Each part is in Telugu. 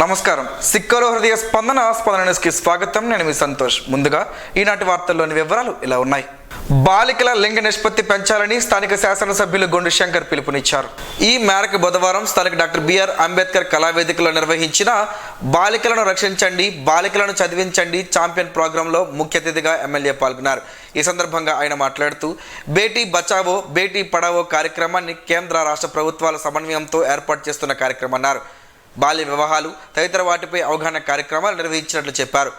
నమస్కారం. సిక్కలో హృదయ స్పందన న్యూస్కి స్వాగతం. నేను మీ సంతోష్. ముందుగా ఈనాటి వార్తల్లోని వివరాలు ఇలా ఉన్నాయి. బాలికల లింగ నిష్పత్తి పెంచాలని స్థానిక శాసనసభ్యులు గొండు శంకర్ పిలుపునిచ్చారు. ఈ మేరకు బుధవారం స్థానిక డాక్టర్ బిఆర్ అంబేద్కర్ కళావేదికలో నిర్వహించిన బాలికలను రక్షించండి, బాలికలను చదివించండి ఛాంపియన్ ప్రోగ్రాంలో ముఖ్య అతిథిగా ఎమ్మెల్యే పాల్గొన్నారు. ఈ సందర్భంగా ఆయన మాట్లాడుతూ బేటీ బచావో బేటీ పడావో కార్యక్రమాన్ని కేంద్ర రాష్ట్ర ప్రభుత్వాల సమన్వయంతో ఏర్పాటు చేస్తున్న కార్యక్రమం అన్నారు. బాల్య వివాహాలు తదితర వాటిపై అవగాహన కార్యక్రమాలు నిర్వహించినట్లు చెప్పారు.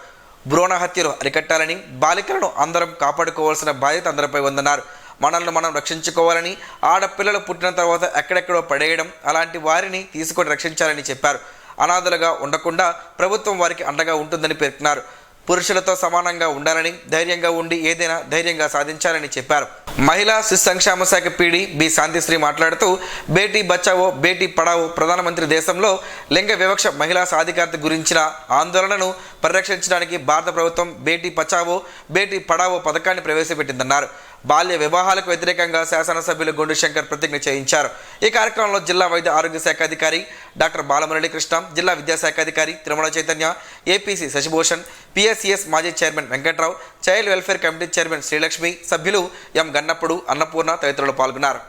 భ్రూణ హత్యలు అరికట్టాలని, బాలికలను అందరం కాపాడుకోవాల్సిన బాధ్యత అందరిపై ఉందన్నారు. మనల్ని మనం రక్షించుకోవాలని, ఆడపిల్లలు పుట్టిన తర్వాత ఎక్కడెక్కడో పడేయడం అలాంటి వారిని తీసుకొని రక్షించాలని చెప్పారు. అనాథలుగా ఉండకుండా ప్రభుత్వం వారికి అండగా ఉంటుందని పేర్కొన్నారు. పురుషులతో సమానంగా ఉండాలని, ధైర్యంగా ఉండి ఏదైనా ధైర్యంగా సాధించాలని చెప్పారు. మహిళా శిశు సంక్షేమ శాఖ పీడీ బి శాంతిశ్రీ మాట్లాడుతూ బేటీ బచావో బేటీ పడావో ప్రధానమంత్రి దేశంలో లింగ వివక్ష, మహిళా సాధికారత గురించిన ఆందోళనను పరిరక్షించడానికి భారత ప్రభుత్వం బేటీ బచావో బేటీ పడావో పథకాన్ని ప్రవేశపెట్టిందన్నారు. బాల్య వివాహాలకు వ్యతిరేకంగా శాసనసభ్యులు గొండు శంకర్ ప్రతిజ్ఞ చేయించారు. ఈ కార్యక్రమంలో జిల్లా వైద్య ఆరోగ్య శాఖ అధికారి డాక్టర్ బాలమురళీకృష్ణ, జిల్లా విద్యాశాఖ అధికారి తిరుమల చైతన్య, ఏపీసీ శశిభూషణ్, పిఎస్సిఎస్ మాజీ chairman Venkatrao, child welfare committee chairman Srilakshmi, సభ్యులు ఎం గన్నప్పుడు, అన్నపూర్ణ తదితరులు పాల్గొన్నారు.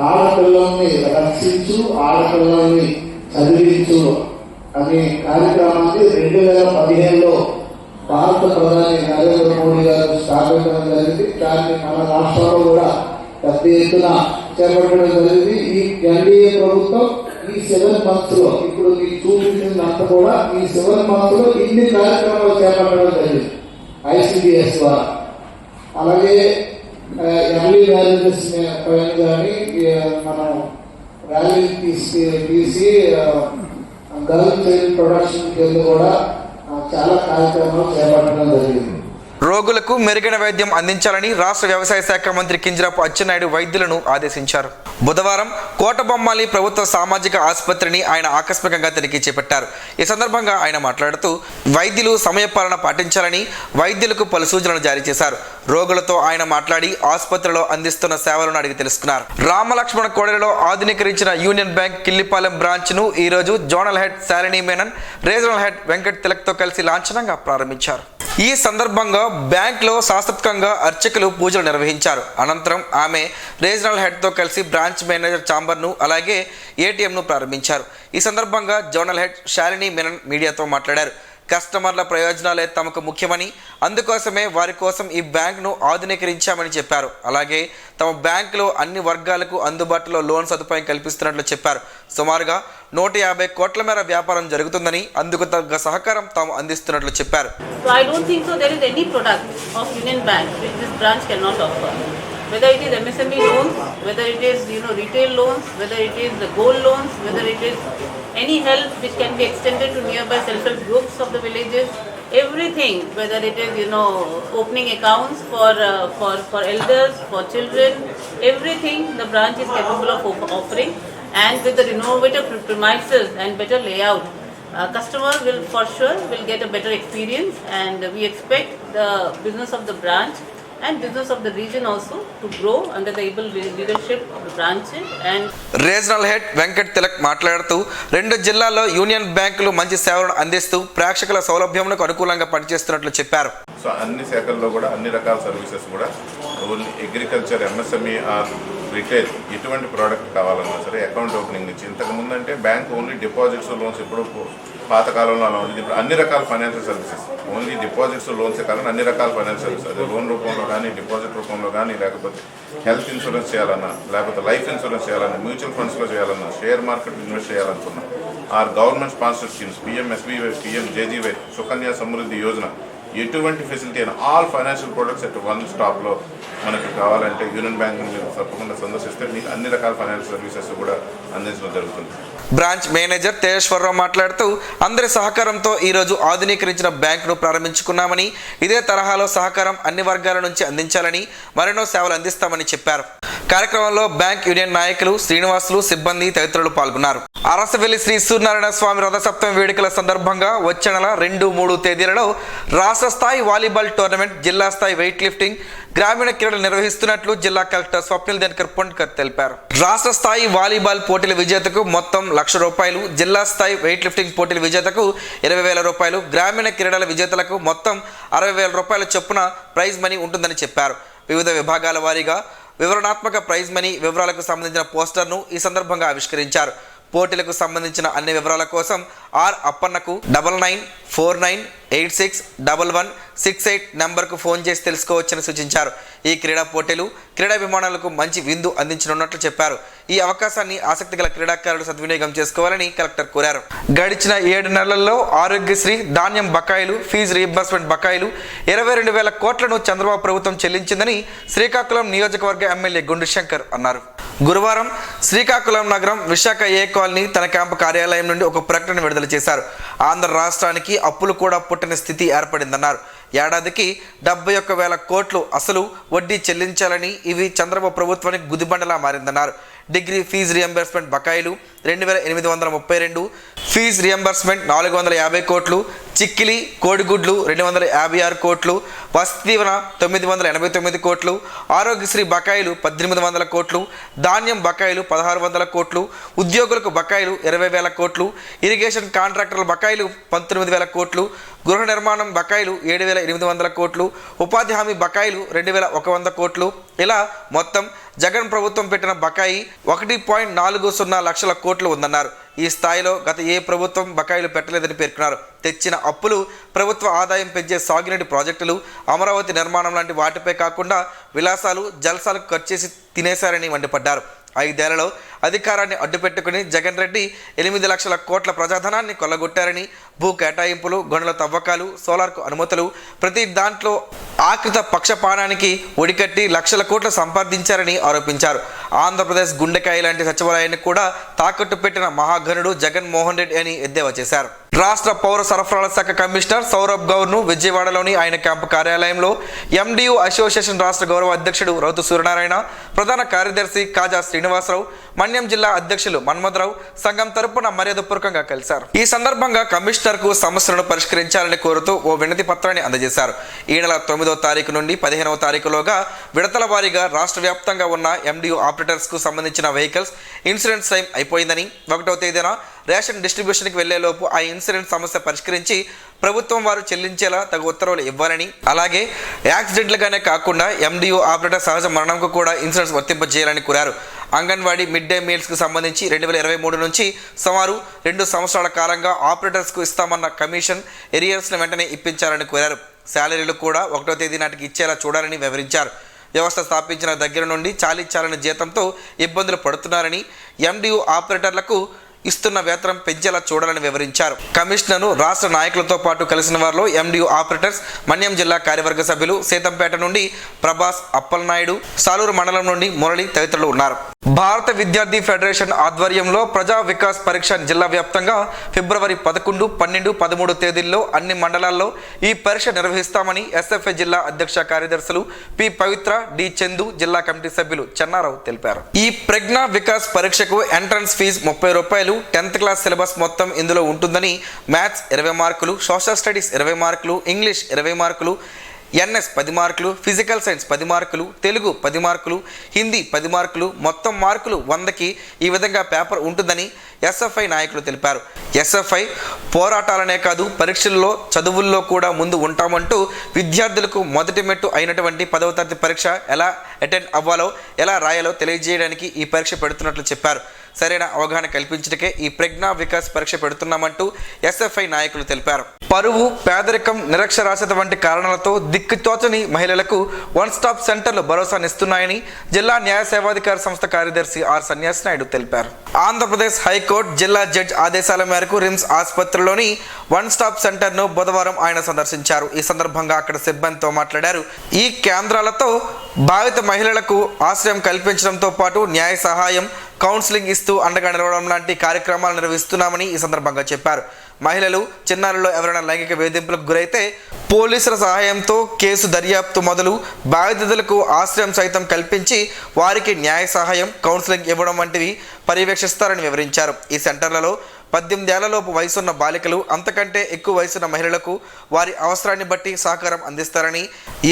ఆడపిల్లల్ని రక్షించు, ఆడపిల్లల్ని చదివించు అనే కార్యక్రమాన్ని 2015లో భారత ప్రధాని నరేంద్ర మోడీ గారు స్థాపించడం జరిగింది. దాన్ని మన రాష్ట్రంలో కూడా పెద్ద ఎత్తున చేపట్టడం జరిగింది. ఈ ఎన్డీఏ ప్రభుత్వం ఈ 7 months లో, ఇప్పుడు మీకు చూపించినంత కూడా ఈ 7 months లో ఇన్ని కార్యక్రమాలు చేపట్టడం జరిగింది ఐసిడిఎస్ ద్వారా. అలాగే ఎర్లీ మ్యారేజెస్ పైన కానీ మనం ర్యాలీ తీసి గర్ల్ చైల్డ్ ప్రొడక్షన్ కింద కూడా చాలా కార్యక్రమాలు చేపట్టడం జరిగింది. రోగులకు మెరుగైన వైద్యం అందించాలని రాష్ట్ర వ్యవసాయ శాఖ మంత్రి కింజరాపు అచ్చెన్నాయుడు వైద్యులను ఆదేశించారు. బుధవారం కోటబొమ్మాలి ప్రభుత్వ సామాజిక ఆసుపత్రిని ఆయన ఆకస్మికంగా తనిఖీ చేపట్టారు. ఈ సందర్భంగా ఆయన మాట్లాడుతూ వైద్యులు సమయపాలన పాటించాలని వైద్యులకు పలు సూచనలు జారీ చేశారు. రోగులతో ఆయన మాట్లాడి ఆసుపత్రిలో అందిస్తున్న సేవలను అడిగి తెలుసుకున్నారు. రామలక్ష్మణ కోడలిలో ఆధునీకరించిన యూనియన్ బ్యాంక్ కిల్లిపాలెం బ్రాంచ్ను ఈరోజు zonal head Shalini Menon, regional head Venkat తిలక్తో కలిసి లాంఛనంగా ప్రారంభించారు. ఈ సందర్భంగా బ్యాంక్లో శాస్త్రకంగా అర్చకులు పూజలు నిర్వహించారు. అనంతరం ఆమె రీజనల్ హెడ్తో కలిసి బ్రాంచ్ మేనేజర్ ఛాంబర్ను అలాగే ఏటీఎంను ప్రారంభించారు. ఈ సందర్భంగా జోనల్ హెడ్ శాలిని మేనన్ మీడియాతో మాట్లాడారు. కస్టమర్ల ప్రయోజనాలే తమకు ముఖ్యమని, అందుకోసమే వారి కోసం ఈ బ్యాంకును ఆధునీకరించామని చెప్పారు. అలాగే తమ బ్యాంకులో అన్ని వర్గాలకు అందుబాటులో లోన్ సదుపాయం కల్పిస్తున్నట్లు చెప్పారు. సుమారుగా 150 కోట్ల మేర వ్యాపారం జరుగుతుందని, అందుకు తగ్గ సహకారం తాము అందిస్తున్నట్లు చెప్పారు. Whether it is MSME loans, whether it is retail loans, whether it is the gold loans, whether it is any help which can be extended to nearby self-help groups of the villages, everything, whether it is opening accounts for elders, for children, everything the branch is capable of offering, and with the innovative premises and better layout, customer will for sure get a better experience, and we expect the business of the branch and business of the region also to grow under the able leadership of the branches. And regional head Venkat Tilak మాట్లాడుతూ 2 జిల్లాల్లో యూనియన్ బ్యాంకులు మంచి సేవలను అందిస్తూ ప్రేక్షకుల సౌలభ్యములకు అనుకూలంగా పనిచేస్తున్నట్లు చెప్పారు. సో అన్ని శాఖల్లో కూడా అన్ని రకాల సర్వీసెస్ కూడా only agriculture, MSME or retail ఎటువంటి ప్రోడక్ట్ కావాలన్నా సరే అకౌంట్ ఓపెనింగ్ నుంచి, ఇంతకుముందు అంటే బ్యాంక్ ఓన్లీ డిపాజిట్స్, లోన్స్ ఎప్పుడు పాతకాలంలో అలా ఉంది. ఇప్పుడు అన్ని రకాల ఫైనాన్షియల్ సర్వీసెస్, ఓన్లీ డిపాజిట్స్ లోన్సే కాకుండా అన్ని రకాల ఫైనాన్షియల్ సర్వీసెస్, అదే లోన్ రూపంలో కానీ, డిపాజిట్ రూపంలో కానీ, లేకపోతే హెల్త్ ఇన్సూరెన్స్ చేయాలన్నా, లేకపోతే లైఫ్ ఇన్సూరెన్స్ చేయాలన్నా, మ్యూచువల్ ఫండ్స్లో చేయాలన్నా, షేర్ మార్కెట్ ఇన్వెస్ట్ చేయాలనుకున్నా, or government sponsored schemes, PMSBY, PMJJY, Sukanya Samriddhi Yojana, ఎటువంటి ఫెసిలిటీ అయినా all financial products at one స్టాప్లో మనకు కావాలంటే యూనియన్ బ్యాంక్ తప్పకుండా సందర్శిస్తే మీకు అన్ని రకాల ఫైనాన్షియల్ సర్వీసెస్ కూడా అందించడం జరుగుతుంది. బ్రాంచ్ మేనేజర్ తేజేశ్వరరావు మాట్లాడుతూ అందరి సహకారంతో ఈరోజు ఆధునీకరించిన బ్యాంకును ప్రారంభించుకున్నామని, ఇదే తరహాలో సహకారం అన్ని వర్గాల నుంచి అందించాలని, మరెన్నో సేవలు అందిస్తామని చెప్పారు. కార్యక్రమంలో బ్యాంక్ యూనియన్ నాయకులు, శ్రీనివాసులు, సిబ్బంది తదితరులు పాల్గొన్నారు. అరసవెల్లి శ్రీ సూర్యనారాయణ స్వామి రథసప్తమి వేడుకల సందర్భంగా వచ్చే నెల 2-3 తేదీలలో రాష్ట్ర స్థాయి వాలీబాల్ టోర్నమెంట్, జిల్లా స్థాయి వెయిట్ లిఫ్టింగ్, గ్రామీణ క్రీడలు నిర్వహిస్తున్నట్లు జిల్లా కలెక్టర్ స్వప్నిల్ దినకర్ పొండ్కర్ తెలిపారు. రాష్ట్ర స్థాయి వాలీబాల్ పోటీల విజేతకు మొత్తం ₹1,00,000, జిల్లా స్థాయి వెయిట్ లిఫ్టింగ్ పోటీల విజేతకు ₹20,000, గ్రామీణ క్రీడల విజేతలకు మొత్తం ₹60,000 చొప్పున ప్రైజ్ మనీ ఉంటుందని చెప్పారు. వివిధ విభాగాల వారీగా వివరణాత్మక ప్రైజ్ మనీ వివరాలకు సంబంధించిన పోస్టర్ను ఈ సందర్భంగా ఆవిష్కరించారు. పోటీలకు సంబంధించిన అన్ని వివరాల కోసం ఆర్ అప్పన్నకు 9949861168 నంబర్కు ఫోన్ చేసి తెలుసుకోవచ్చని సూచించారు. ఈ క్రీడా పోటీలు క్రీడాభిమానులకు మంచి విందు అందించనున్నట్లు చెప్పారు. ఈ అవకాశాన్ని ఆసక్తి గల క్రీడాకారులు సద్వినియోగం చేసుకోవాలని కలెక్టర్ కోరారు. గడిచిన 7 నెలల్లో ఆరోగ్యశ్రీ, ధాన్యం బకాయిలు, ఫీజు రీయింబర్స్మెంట్ బకాయిలు 22,000 కోట్లను చంద్రబాబు ప్రభుత్వం చెల్లించిందని శ్రీకాకుళం నియోజకవర్గ ఎమ్మెల్యే గుండు శంకర్ అన్నారు. గురువారం శ్రీకాకుళం నగరం విశాఖ ఏ కాలనీ తన క్యాంపు కార్యాలయం నుండి ఒక ప్రకటన విడుదల చేశారు. ఆంధ్ర రాష్ట్రానికి అప్పులు కూడా పుట్టని స్థితి ఏర్పడిందన్నారు. ఏడాదికి 71,000 కోట్లు అసలు వడ్డీ చెల్లించాలని, ఇవి చంద్రబాబు ప్రభుత్వానికి గుదిబండలా మారిందన్నారు. డిగ్రీ ఫీజు రియంబర్స్మెంట్ బకాయిలు 2,832, ఫీజు రియంబర్స్మెంట్ 450 కోట్లు, చిక్కిలి కోడిగుడ్లు 256 కోట్లు, వసతి దీవెన 989 కోట్లు, ఆరోగ్యశ్రీ బకాయిలు 1,800 కోట్లు, ధాన్యం బకాయిలు 1,600 కోట్లు, ఉద్యోగులకు బకాయిలు 20,000 కోట్లు, ఇరిగేషన్ కాంట్రాక్టర్ల బకాయిలు 19,000 కోట్లు, గృహ నిర్మాణం బకాయిలు 7,800 కోట్లు, ఉపాధి హామీ బకాయిలు 2,100 కోట్లు. ఇలా మొత్తం జగన్ ప్రభుత్వం పెట్టిన బకాయి 1.40 లక్షల కోట్లు ఉందన్నారు. ఈ స్థాయిలో గత ఏ ప్రభుత్వం బకాయిలు పెట్టలేదని పేర్కొన్నారు. తెచ్చిన అప్పులు ప్రభుత్వ ఆదాయం పెంచే సాగునీటి ప్రాజెక్టులు, అమరావతి నిర్మాణం లాంటి వాటిపై కాకుండా విలాసాలు, జల్సాలకు ఖర్చు చేసి తినేశారని మండిపడ్డారు. 5 ఏళ్లలో అధికారాన్ని అడ్డుపెట్టుకుని జగన్ రెడ్డి 8 లక్షల కోట్ల ప్రజాధనాన్ని కొల్లగొట్టారని, భూ కేటాయింపులు, గనుల తవ్వకాలు, సోలార్కు అనుమతులు, ప్రతి దాంట్లో ఆకృత పక్షపాతానికి ఒడికట్టి లక్షల కోట్లు సంపాదించారని ఆరోపించారు. ఆంధ్రప్రదేశ్ గుండెకాయ లాంటి సచివాలయాన్ని కూడా తాకట్టు పెట్టిన మహాఘనుడు జగన్మోహన్ రెడ్డి అని ఎద్దేవా చేశారు. రాష్ట్ర పౌర సరఫరాల శాఖ కమిషనర్ సౌరభ్ గౌర్ను విజయవాడలోని ఆయన క్యాంపు కార్యాలయంలో ఎండియు అసోసియేషన్ రాష్ట్ర గౌరవ అధ్యక్షుడు రౌతు సూర్యనారాయణ, ప్రధాన కార్యదర్శి కాజా శ్రీనివాసరావు, మన్యం జిల్లా అధ్యక్షులు మన్మథరావు సంఘం తరపున మర్యాదపూర్వకంగా కలిశారు. ఈ సందర్భంగా కమిషనర్కు సమస్యలను పరిష్కరించాలని కోరుతూ ఓ వినతి పత్రాన్ని అందజేశారు. ఈ నెల 9వ తారీఖు నుండి 15వ తారీఖులోగా విడతల వారీగా రాష్ట్ర వ్యాప్తంగా ఉన్న ఎండియు ఆపరేటర్స్కు సంబంధించిన వెహికల్స్ ఇన్సూరెన్స్ టైం అయిపోయిందని, 1వ తేదీన రేషన్ డిస్ట్రిబ్యూషన్కి వెళ్లేలోపు ఆ ఇన్సూరెన్స్ సమస్య పరిష్కరించి ప్రభుత్వం వారు చెల్లించేలా తగు ఉత్తర్వులు ఇవ్వాలని, అలాగే యాక్సిడెంట్లుగానే కాకుండా ఎండియు ఆపరేటర్ సహజ మరణంకు కూడా ఇన్సూరెన్స్ వర్తింపజేయాలని కోరారు. అంగన్వాడీ మిడ్ డే మీల్స్కి సంబంధించి 2023 నుంచి సుమారు 2 సంవత్సరాల కాలంగా ఆపరేటర్స్కు ఇస్తామన్న కమిషన్ ఎరియర్స్ను వెంటనే ఇప్పించాలని కోరారు. శాలరీలు కూడా 1వ తేదీ నాటికి ఇచ్చేలా చూడాలని వివరించారు. వ్యవస్థ స్థాపించిన దగ్గర నుండి చాలీ జీతంతో ఇబ్బందులు పడుతున్నారని, ఎండియు ఆపరేటర్లకు ఇస్తున్న వేతనం పెంచేలా చూడాలని వివరించారు. కమిషనర్ను రాష్ట్ర నాయకులతో పాటు కలిసిన వారిలో ఎండియు ఆపరేటర్స్ మన్యం జిల్లా కార్యవర్గ సభ్యులు, సేతంపేట నుండి ప్రభాస్, అప్పలనాయుడు, సాలూరు మండలం నుండి మురళి తదితరులు ఉన్నారు. భారత విద్యార్థి ఫెడరేషన్ ఆధ్వర్యంలో ప్రజా వికాస్ పరీక్ష జిల్లా వ్యాప్తంగా ఫిబ్రవరి 11, 12, 13 తేదీల్లో అన్ని మండలాల్లో ఈ పరీక్ష నిర్వహిస్తామని ఎస్ఎఫ్ఐ జిల్లా అధ్యక్ష కార్యదర్శులు పి పవిత్ర, డి చందు, జిల్లా కమిటీ సభ్యులు చెన్నారావు తెలిపారు. ఈ ప్రజ్ఞా వికాస్ పరీక్షకు entrance fee ₹30, 10th class syllabus మొత్తం ఇందులో ఉంటుందని, మ్యాథ్స్ 20 మార్కులు, సోషల్ స్టడీస్ 20 మార్కులు, ఇంగ్లీష్ 20 మార్కులు, ఎన్ఎస్ 10 మార్కులు, ఫిజికల్ సైన్స్ 10 మార్కులు, తెలుగు 10 మార్కులు, హిందీ 10 మార్కులు, మొత్తం మార్కులు 100కి ఈ విధంగా పేపర్ ఉంటుందని ఎస్ఎఫ్ఐ నాయకులు తెలిపారు. ఎస్ఎఫ్ఐ పోరాటాలనే కాదు పరీక్షల్లో, చదువుల్లో కూడా ముందు ఉంటామంటూ విద్యార్థులకు మొదటి మెట్టు అయినటువంటి 10వ తరగతి పరీక్ష ఎలా అటెండ్ అవ్వాలో, ఎలా రాయాలో తెలియజేయడానికి ఈ పరీక్ష పెడుతున్నట్లు చెప్పారు. సరైన అవగాహన కల్పించడానికే ఈ ప్రజ్ఞా వికాస్ పరీక్ష పెడుతున్నామంటూ ఎస్ఎఫ్ఐ నాయకులు తెలిపారు. పరువు, పేదరికం, నిరక్షరాస్యత వంటి కారణాలతో దిక్కుతోచని మహిళలకు వన్ స్టాప్ సెంటర్లు భరోసానిస్తున్నాయని జిల్లా న్యాయ సేవాధికార సంస్థ కార్యదర్శి ఆర్ సన్యాసి నాయుడు తెలిపారు. ఆంధ్రప్రదేశ్ హైకోర్టు జిల్లా జడ్జి ఆదేశాల మేరకు రిమ్స్ ఆసుపత్రిలోని వన్ స్టాప్ సెంటర్ను బుధవారం ఆయన సందర్శించారు. ఈ సందర్భంగా అక్కడ సిబ్బందితో మాట్లాడారు. ఈ కేంద్రాలతో బాధిత మహిళలకు ఆశ్రయం కల్పించడంతో పాటు న్యాయ సహాయం, కౌన్సిలింగ్ ఇస్తూ అండగా నిలవడం లాంటి కార్యక్రమాలు నిర్వహిస్తున్నామని ఈ సందర్భంగా చెప్పారు. మహిళలు, చిన్నారుల్లో ఎవరైనా లైంగిక వేధింపులకు గురైతే పోలీసుల సహాయంతో కేసు దర్యాప్తు మొదలు బాధితులకు ఆశ్రయం సైతం కల్పించి వారికి న్యాయ సహాయం, కౌన్సిలింగ్ ఇవ్వడం వంటివి పర్యవేక్షిస్తారని వివరించారు. ఈ సెంటర్లలో 18 ఏళ్లలోపు వయసున్న బాలికలు, అంతకంటే ఎక్కువ వయసున్న మహిళలకు వారి అవసరాన్ని బట్టి సహకారం అందిస్తారని,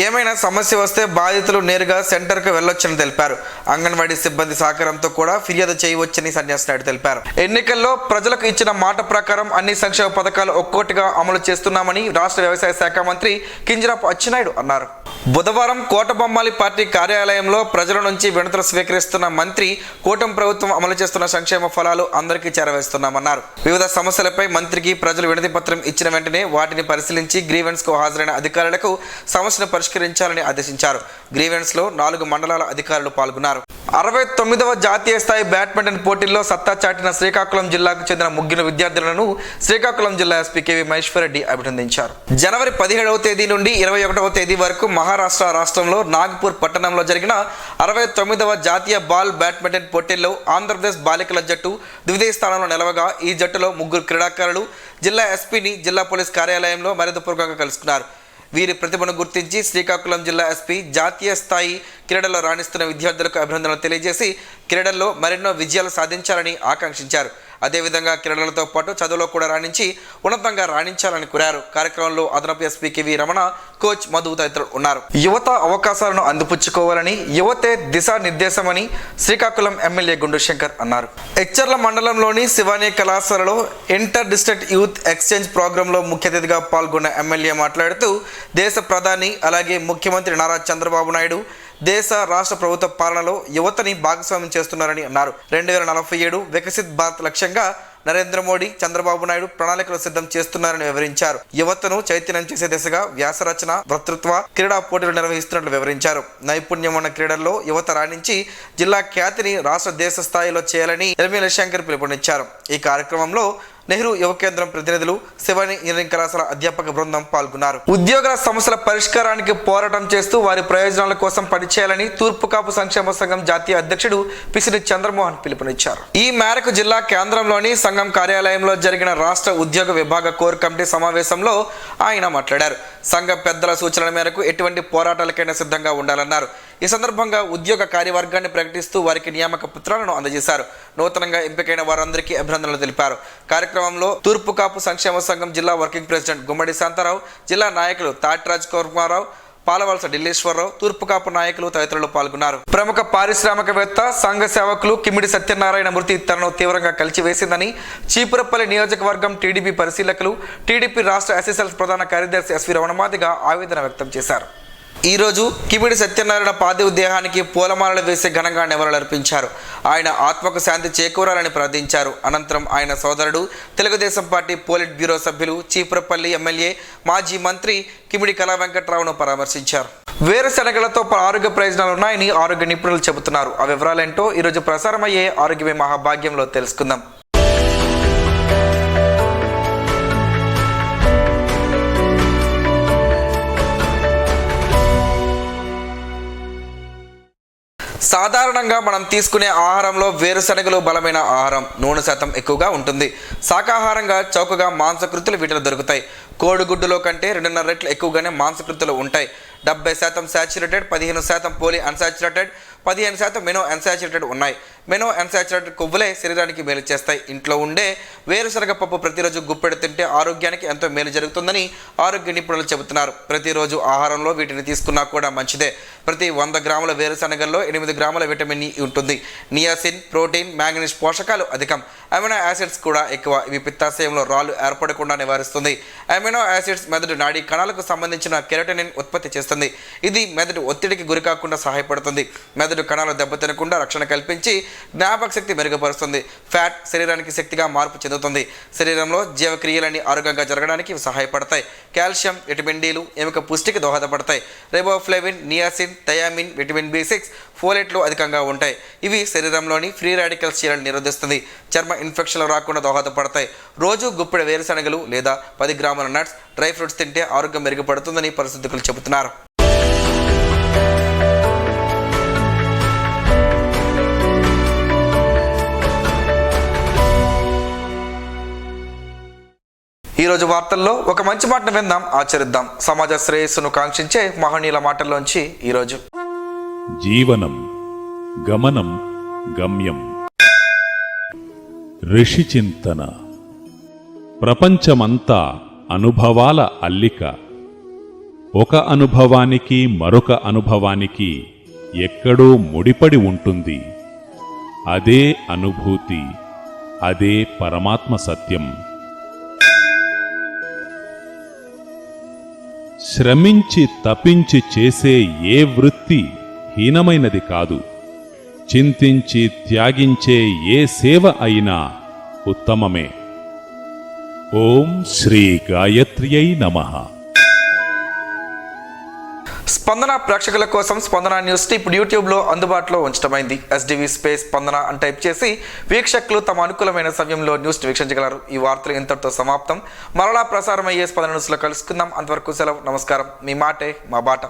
ఏమైనా సమస్య వస్తే బాధితులు నేరుగా సెంటర్కు వెళ్లొచ్చని తెలిపారు. అంగన్వాడీ సిబ్బంది సహకారంతో కూడా ఫిర్యాదు చేయవచ్చని సన్యాసి నాయుడు తెలిపారు. ఎన్నికల్లో ప్రజలకు ఇచ్చిన మాట ప్రకారం అన్ని సంక్షేమ పథకాలు ఒక్కోటిగా అమలు చేస్తున్నామని రాష్ట్ర వ్యవసాయ శాఖ మంత్రి కింజరాపు అచ్చెన్నాయుడు అన్నారు. బుధవారం కోటబొమ్మాలి పార్టీ కార్యాలయంలో ప్రజల నుంచి వినతులు స్వీకరిస్తున్న మంత్రి కూటమి ప్రభుత్వం అమలు చేస్తున్న సంక్షేమ ఫలాలు అందరికీ చేరవేస్తున్నామన్నారు. వివిధ సమస్యలపై మంత్రికి ప్రజలు వినతి పత్రం ఇచ్చిన వెంటనే వాటిని పరిశీలించి గ్రీవెన్స్ కు హాజరైన అధికారులకు సమస్యను పరిష్కరించాలని ఆదేశించారు. గ్రీవెన్స్ లో 4 మండలాల అధికారులు పాల్గొన్నారు. 69వ జాతీయ స్థాయి బ్యాడ్మింటన్ పోటీల్లో సత్తా చాటిన శ్రీకాకుళం జిల్లాకు చెందిన ముగ్గురు విద్యార్థులను శ్రీకాకుళం జిల్లా ఎస్పీ కేవీ మహేశ్వర్ రెడ్డి అభినందించారు. జనవరి 17వ తేదీ నుండి 21వ తేదీ వరకు మహారాష్ట్ర రాష్ట్రంలో నాగపూర్ పట్టణంలో జరిగిన 69వ జాతీయ బాల్ బ్యాడ్మింటన్ పోటీల్లో ఆంధ్రప్రదేశ్ బాలికల జట్టు ద్వితీయ స్థానంలో నిలవగా ఈ జట్టులో 3 క్రీడాకారులు జిల్లా ఎస్పీని జిల్లా పోలీస్ కార్యాలయంలో మర్యాదపూర్వకంగా కలుసుకున్నారు. వీరి ప్రతిభను గుర్తించి శ్రీకాకుళం జిల్లా ఎస్పీ జాతీయ స్థాయి క్రీడల్లో రాణిస్తున్న విద్యార్థులకు అభినందనలు తెలియజేసి క్రీడల్లో మరెన్నో విజయాలు సాధించాలని ఆకాంక్షించారు. అదేవిధంగా క్రీడలతో పాటు చదువులో కూడా రాణించి ఉన్నతంగా రాణించాలని కోరారు. కార్యక్రమంలో అదనపు SP KV Ramana, coach Madhu తదితరులు ఉన్నారు. యువత అవకాశాలను అందిపుచ్చుకోవాలని, యువతే దిశానిర్దేశమని శ్రీకాకుళం ఎమ్మెల్యే గుండుశంకర్ అన్నారు. ఎచ్చర్ల మండలంలోని శివాని కళాశాలలో ఇంటర్ డిస్ట్రిక్ట్ యూత్ ఎక్స్చేంజ్ ప్రోగ్రాంలో ముఖ్య అతిథిగా పాల్గొన్న ఎమ్మెల్యే మాట్లాడుతూ దేశ ప్రధాని అలాగే ముఖ్యమంత్రి నారా చంద్రబాబు నాయుడు దేశ రాష్ట్ర ప్రభుత్వ పాలనలో యువతని భాగస్వామ్యం చేస్తున్నారని అన్నారు. 2047 వికసిత్ భారత్ లక్ష్యంగా నరేంద్ర మోడీ, చంద్రబాబు నాయుడు ప్రణాళికలు సిద్ధం చేస్తున్నారని వివరించారు. యువతను చైతన్యం చేసే దిశగా వ్యాసరచన, వక్తృత్వ, క్రీడా పోటీలు నిర్వహిస్తున్నట్లు వివరించారు. నైపుణ్యం ఉన్న క్రీడల్లో యువత రాణించి జిల్లా ఖ్యాతిని రాష్ట్ర దేశ స్థాయిలో చేయాలని ఎమ్మెల్యే శంకర్ పిలుపునిచ్చారు. ఈ కార్యక్రమంలో నెహ్రూ యువ కేంద్రం ప్రతినిధులు, శివాని ఇంజనీరింగ్ కళాశాల అధ్యాపక బృందం పాల్గొన్నారు. ఉద్యోగుల సమస్యల పరిష్కారానికి పోరాటం చేస్తూ వారి ప్రయోజనాల కోసం పనిచేయాలని తూర్పు కాపు సంక్షేమ సంఘం జాతీయ అధ్యక్షుడు పిసిని చంద్రమోహన్ పిలుపునిచ్చారు. ఈ మేరకు జిల్లా కేంద్రంలోని సంఘం కార్యాలయంలో జరిగిన రాష్ట్ర ఉద్యోగ విభాగ కోర్ కమిటీ సమావేశంలో ఆయన మాట్లాడారు. సంఘ పెద్దల సూచనల మేరకు ఎటువంటి పోరాటాలకైనా సిద్ధంగా ఉండాలన్నారు. ఈ సందర్భంగా ఉద్యోగ కార్యవర్గాన్ని ప్రకటిస్తూ వారికి నియామక పత్రాలను అందజేశారు. నూతనంగా ఎంపికైన వారందరికీ అభినందనలు తెలిపారు. కార్యక్రమంలో తూర్పు కాపు సంక్షేమ సంఘం జిల్లా వర్కింగ్ ప్రెసిడెంట్ గుమ్మడి శాంతారావు, జిల్లా నాయకులు తాటిరాజ్ కుమారావు, పాలవలస ఢిల్లీశ్వరరావు, తూర్పు కాపు నాయకులు తదితరులు పాల్గొన్నారు. ప్రముఖ పారిశ్రామికవేత్త, సంఘ సేవకులు కిమిడి సత్యనారాయణ మృతి తనను తీవ్రంగా కలిచివేసిందని చీపురపల్లి నియోజకవర్గం టీడీపీ పరిశీలకులు, టీడీపీ రాష్ట్ర ఎస్ఎస్ఎల్ ప్రధాన కార్యదర్శి ఎస్వి రమణమాదిగా ఆవేదన వ్యక్తం చేశారు. ఈరోజు కిమిడి సత్యనారాయణ పార్థివ దేహానికి పూలమాలలు వేసి ఘనంగా నివాళులర్పించారు. ఆయన ఆత్మకు శాంతి చేకూరాలని ప్రార్థించారు. అనంతరం ఆయన సోదరుడు, తెలుగుదేశం పార్టీ పోలిట్ బ్యూరో సభ్యులు, చీపురపల్లి ఎమ్మెల్యే, మాజీ మంత్రి కిమిడి కళా వెంకట్రావును పరామర్శించారు. వేరుశనగలతో ఆరోగ్య ప్రయోజనాలు ఉన్నాయని ఆరోగ్య నిపుణులు చెబుతున్నారు. ఆ వివరాలేంటో ఈరోజు ప్రసారమయ్యే ఆరోగ్యమే మహాభాగ్యంలో తెలుసుకుందాం. సాధారణంగా మనం తీసుకునే ఆహారంలో వేరుశనగలు బలమైన ఆహారం, నూనె శాతం ఎక్కువగా ఉంటుంది. శాకాహారంగా చౌకగా మాంసకృతులు వీటిలో దొరుకుతాయి. కోడిగుడ్డులో కంటే 2.5 రెట్లు ఎక్కువగానే మాంసకృతులు ఉంటాయి. 70% సాచురేటెడ్, 15% పోలీ అన్సాచురేటెడ్, 15% మెనో అన్సాచురేటెడ్ ఉన్నాయి. మెనో అన్సాచురేటెడ్ కొవ్వులే శరీరానికి మేలు చేస్తాయి. ఇంట్లో ఉండే వేరుశనగ పప్పు ప్రతిరోజు గుప్పెడు తింటే ఆరోగ్యానికి ఎంతో మేలు జరుగుతుందని ఆరోగ్య నిపుణులు చెబుతున్నారు. ప్రతిరోజు ఆహారంలో వీటిని తీసుకున్నా కూడా మంచిదే. ప్రతి 100 గ్రాముల వేరుశనగల్లో 8 గ్రాముల విటమిన్ ఇ ఉంటుంది. నియాసిన్, ప్రోటీన్, మ్యాంగనీస్ పోషకాలు అధికం. అమినో యాసిడ్స్ కూడా ఎక్కువ. ఇవి పిత్తాశయంలో రాళ్ళు ఏర్పడకుండా నివారిస్తుంది. అమినో యాసిడ్స్ మెదడు నాడీ కణాలకు సంబంధించిన కెరోటినిన్ ఉత్పత్తి చేస్తుంది. ఇది మెదడు ఒత్తిడికి గురికాకుండా సహాయపడుతుంది. మెదడు కణాలు దెబ్బతినకుండా రక్షణ కల్పించి జ్ఞాపక శక్తి మెరుగుపరుస్తుంది. ఫ్యాట్ శరీరానికి శక్తిగా మార్పు చెందుతుంది. శరీరంలో జీవక్రియలన్నీ ఆరోగ్యంగా జరగడానికి సహాయపడతాయి. కాల్షియం, విటమిన్ డీలు ఎముక పుష్టికి దోహదపడతాయి. Riboflavin, niacin, thiamine, vitamin B6, ఫోలేట్లు అధికంగా ఉంటాయి. ఇవి శరీరంలోని ఫ్రీ రాడికల్స్ చీరలు నిరోధిస్తుంది. చర్మ ఇన్ఫెక్షన్లు రాకుండా దోహదపడతాయి. రోజు గుప్పెడు వేరుశనగలు లేదా 10 గ్రాముల నట్స్, డ్రై ఫ్రూట్స్ తింటే ఆరోగ్యం మెరుగుపడుతుందని పరిశోధకులు చెబుతున్నారు. ఈరోజు వార్తల్లో ఒక మంచి మాటను విందాం, ఆచరిద్దాం. సమాజ శ్రేయస్సును కాంక్షించే మహనీయుల మాటల్లోంచి ఈరోజు. జీవనం గమనం గమ్యం. ఋషి చింతన. ప్రపంచమంతా అనుభవాల అల్లిక. ఒక అనుభవానికి మరొక అనుభవానికి ఎక్కడో ముడిపడి ఉంటుంది. అదే అనుభూతి, అదే పరమాత్మ సత్యం. శ్రమించి తపించి చేసే ఏ వృత్తి హీనమైనది కాదు. చింతించి త్యాగించే ఏ సేవ అయినా ఉత్తమమే. ఓం శ్రీ గాయత్ర్యై నమః. స్పందన ప్రేక్షకుల కోసం స్పందన న్యూస్ ఇప్పుడు యూట్యూబ్లో అందుబాటులో ఉంచడమైంది. SDV స్పేస్ స్పందన అని టైప్ చేసి వీక్షకులు తమ అనుకూలమైన సమయంలో న్యూస్ వీక్షించగలరు. ఈ వార్తలు ఇంతటితో సమాప్తం. మరలా ప్రసారం అయ్యే స్పందన న్యూస్లో కలుసుకుందాం. అంతవరకు సెలవు. నమస్కారం. మీ మాటే మా బాట.